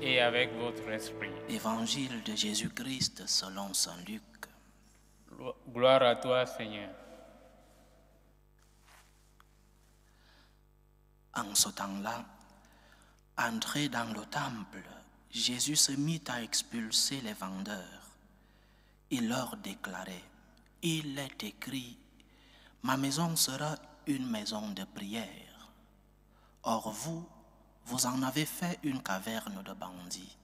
et avec votre esprit. Évangile de Jésus-Christ selon saint Luc. Gloire à toi, Seigneur. En ce temps-là, entré dans le temple, Jésus se mit à expulser les vendeurs. Il leur déclarait: il est écrit, ma maison sera une maison de prière. Or vous en avez fait une caverne de bandits.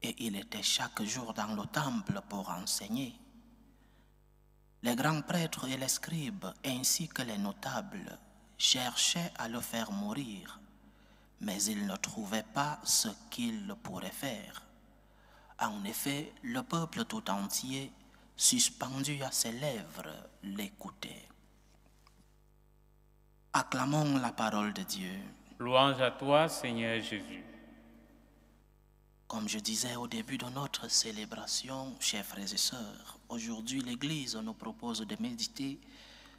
Et il était chaque jour dans le temple pour enseigner. Les grands prêtres et les scribes, ainsi que les notables, cherchaient à le faire mourir, mais ils ne trouvaient pas ce qu'ils pourraient faire. En effet, le peuple tout entier, suspendu à ses lèvres, l'écoutait. Acclamons la parole de Dieu. Louange à toi, Seigneur Jésus. Comme je disais au début de notre célébration, chers frères et sœurs, aujourd'hui l'Église nous propose de méditer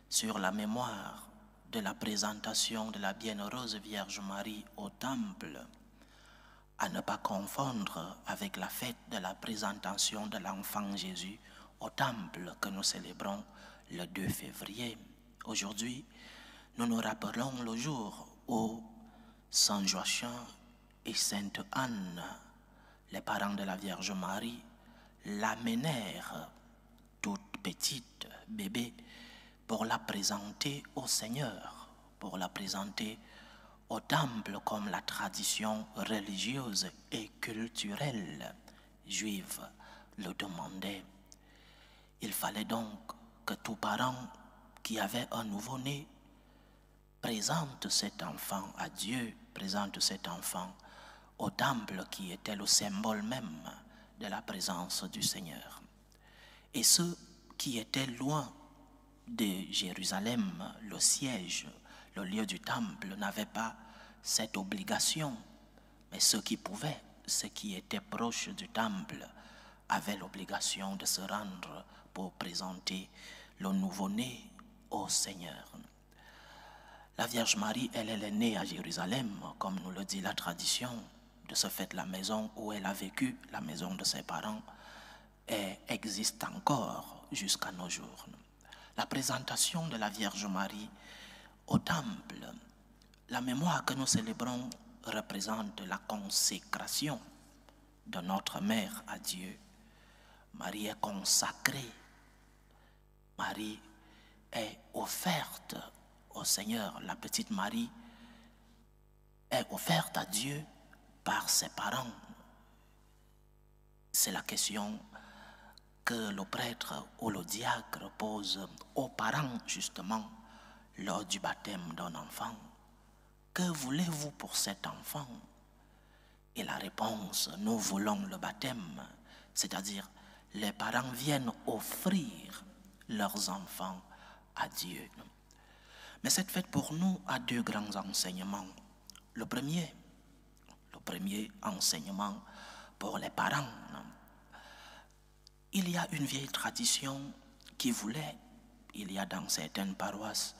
sur la mémoire de la présentation de la bienheureuse Vierge Marie au Temple, à ne pas confondre avec la fête de la présentation de l'enfant Jésus au Temple que nous célébrons le 2 février. Aujourd'hui, nous nous rappelons le jour où Saint Joachim et Sainte Anne, les parents de la Vierge Marie, l'amenèrent toute petite, bébé, pour la présenter au Seigneur, pour la présenter au temple comme la tradition religieuse et culturelle juive le demandait. Il fallait donc que tout parent qui avait un nouveau-né présente cet enfant à Dieu, présente cet enfant au temple qui était le symbole même de la présence du Seigneur. Et ceux qui étaient loin de Jérusalem, le siège, le lieu du temple, n'avaient pas cette obligation. Mais ceux qui pouvaient, ceux qui étaient proches du temple, avaient l'obligation de se rendre pour présenter le nouveau-né au Seigneur. La Vierge Marie, elle est née à Jérusalem, comme nous le dit la tradition. De ce fait, la maison où elle a vécu, la maison de ses parents, existe encore jusqu'à nos jours. La présentation de la Vierge Marie au temple, la mémoire que nous célébrons représente la consécration de notre mère à Dieu. Marie est consacrée, Marie est offerte au Seigneur. La petite Marie est offerte à Dieu par ses parents. C'est la question que le prêtre ou le diacre pose aux parents justement lors du baptême d'un enfant. Que voulez-vous pour cet enfant? Et la réponse: nous voulons le baptême, c'est-à-dire les parents viennent offrir leurs enfants à Dieu. Mais cette fête pour nous a deux grands enseignements. Le premier enseignement pour les parents. Il y a une vieille tradition qui voulait, il y a dans certaines paroisses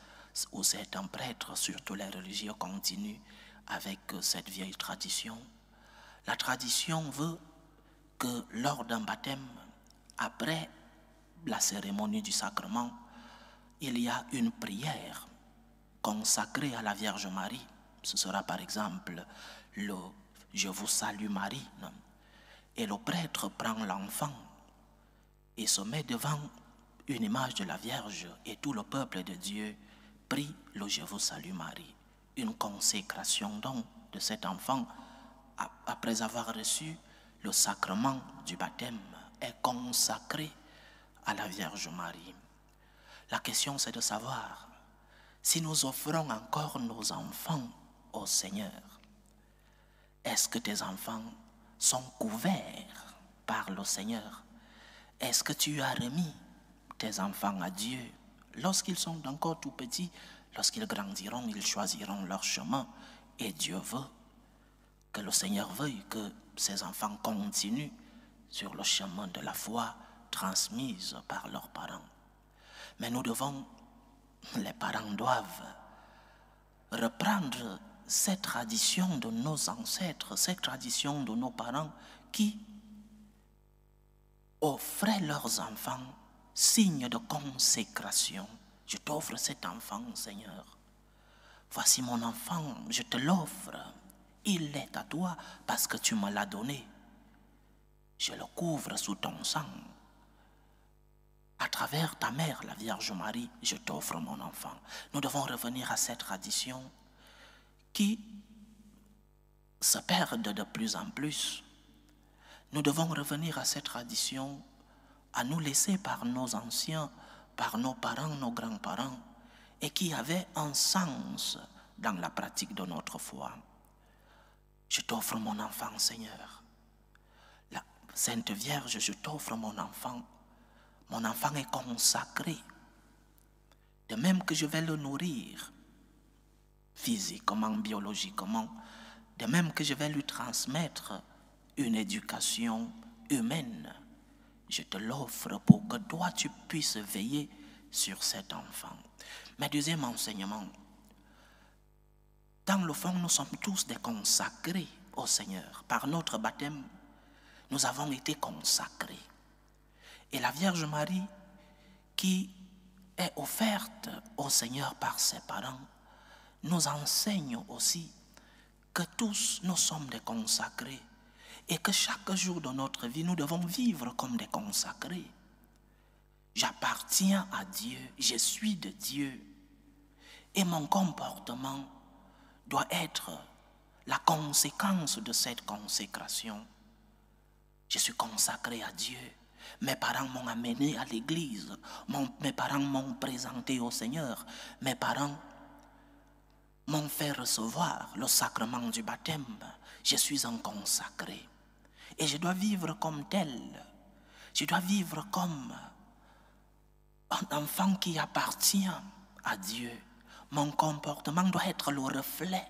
où certains prêtres, surtout les religieux, continuent avec cette vieille tradition. La tradition veut que lors d'un baptême, après la cérémonie du sacrement, il y a une prière consacrée à la Vierge Marie. Ce sera par exemple le « Je vous salue Marie ». Et le prêtre prend l'enfant et se met devant une image de la Vierge et tout le peuple de Dieu prie le « Je vous salue Marie ». Une consécration donc de cet enfant après avoir reçu le sacrement du baptême est consacré à la Vierge Marie. La question c'est de savoir si nous offrons encore nos enfants au Seigneur. Est-ce que tes enfants sont couverts par le Seigneur? Est-ce que tu as remis tes enfants à Dieu? Lorsqu'ils sont encore tout petits, lorsqu'ils grandiront, ils choisiront leur chemin. Et Dieu veut que le Seigneur veuille que ces enfants continuent sur le chemin de la foi transmise par leurs parents. Mais les parents doivent reprendre cette tradition de nos ancêtres, cette tradition de nos parents qui offraient leurs enfants signe de consécration. Je t'offre cet enfant, Seigneur. Voici mon enfant, je te l'offre. Il est à toi parce que tu me l'as donné. Je le couvre sous ton sang. À travers ta mère, la Vierge Marie, je t'offre mon enfant. Nous devons revenir à cette tradition qui se perd de plus en plus. Nous devons revenir à cette tradition, à nous laisser par nos anciens, par nos parents, nos grands-parents, et qui avait un sens dans la pratique de notre foi. Je t'offre mon enfant, Seigneur. La Sainte Vierge, je t'offre mon enfant. Mon enfant est consacré. De même que je vais le nourrir, physiquement, biologiquement, de même que je vais lui transmettre une éducation humaine, je te l'offre pour que toi tu puisses veiller sur cet enfant. Mais deuxième enseignement, dans le fond, nous sommes tous des consacrés au Seigneur. Par notre baptême, nous avons été consacrés. Et la Vierge Marie, qui est offerte au Seigneur par ses parents, nous enseigne aussi que tous nous sommes des consacrés et que chaque jour de notre vie, nous devons vivre comme des consacrés. J'appartiens à Dieu, je suis de Dieu et mon comportement doit être la conséquence de cette consécration. Je suis consacré à Dieu. Mes parents m'ont amené à l'église. Mes parents m'ont présenté au Seigneur. Mes parents m'ont fait recevoir le sacrement du baptême. Je suis un consacré. Et je dois vivre comme tel. Je dois vivre comme un enfant qui appartient à Dieu. Mon comportement doit être le reflet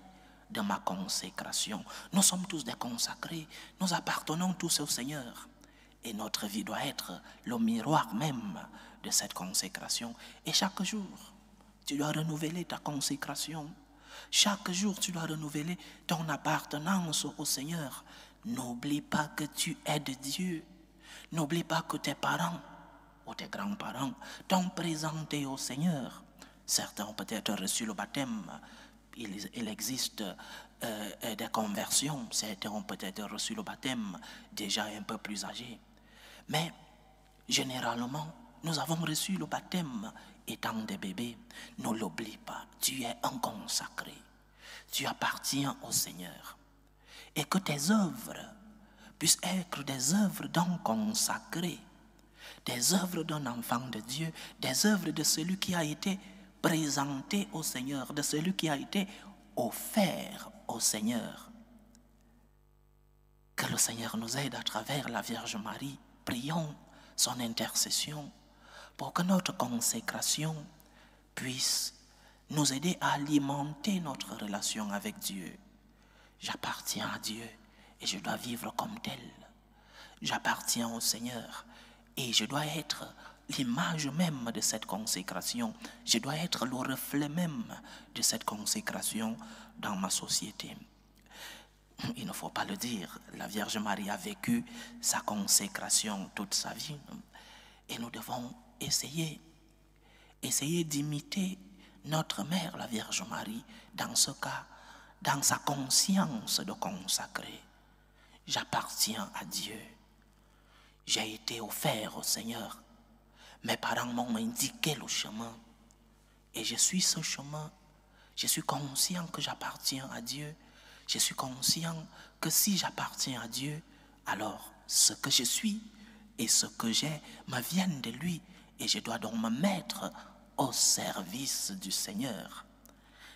de ma consécration. Nous sommes tous des consacrés. Nous appartenons tous au Seigneur. Et notre vie doit être le miroir même de cette consécration. Et chaque jour, tu dois renouveler ta consécration. Chaque jour, tu dois renouveler ton appartenance au Seigneur. N'oublie pas que tu es de Dieu. N'oublie pas que tes parents ou tes grands-parents t'ont présenté au Seigneur. Certains ont peut-être reçu le baptême. Il existe des conversions. Certains ont peut-être reçu le baptême déjà un peu plus âgés. Mais généralement, nous avons reçu le baptême étant des bébés. Ne l'oublie pas, tu es un consacré. Tu appartiens au Seigneur. Et que tes œuvres puissent être des œuvres d'un consacré, des œuvres d'un enfant de Dieu, des œuvres de celui qui a été présenté au Seigneur, de celui qui a été offert au Seigneur. Que le Seigneur nous aide à travers la Vierge Marie. Prions son intercession pour que notre consécration puisse nous aider à alimenter notre relation avec Dieu. J'appartiens à Dieu et je dois vivre comme tel. J'appartiens au Seigneur et je dois être l'image même de cette consécration. Je dois être le reflet même de cette consécration dans ma société. Il ne faut pas le dire, la Vierge Marie a vécu sa consécration toute sa vie. Et nous devons essayer d'imiter notre mère, la Vierge Marie, dans ce cas, dans sa conscience de consacré. J'appartiens à Dieu. J'ai été offert au Seigneur. Mes parents m'ont indiqué le chemin. Et je suis ce chemin. Je suis conscient que j'appartiens à Dieu. Je suis conscient que si j'appartiens à Dieu, alors ce que je suis et ce que j'ai me viennent de lui. Et je dois donc me mettre au service du Seigneur.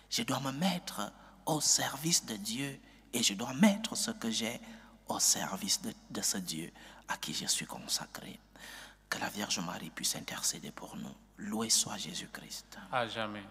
Je dois me mettre au service de Dieu et je dois mettre ce que j'ai au service de ce Dieu à qui je suis consacré. Que la Vierge Marie puisse intercéder pour nous. Loué soit Jésus-Christ. À jamais.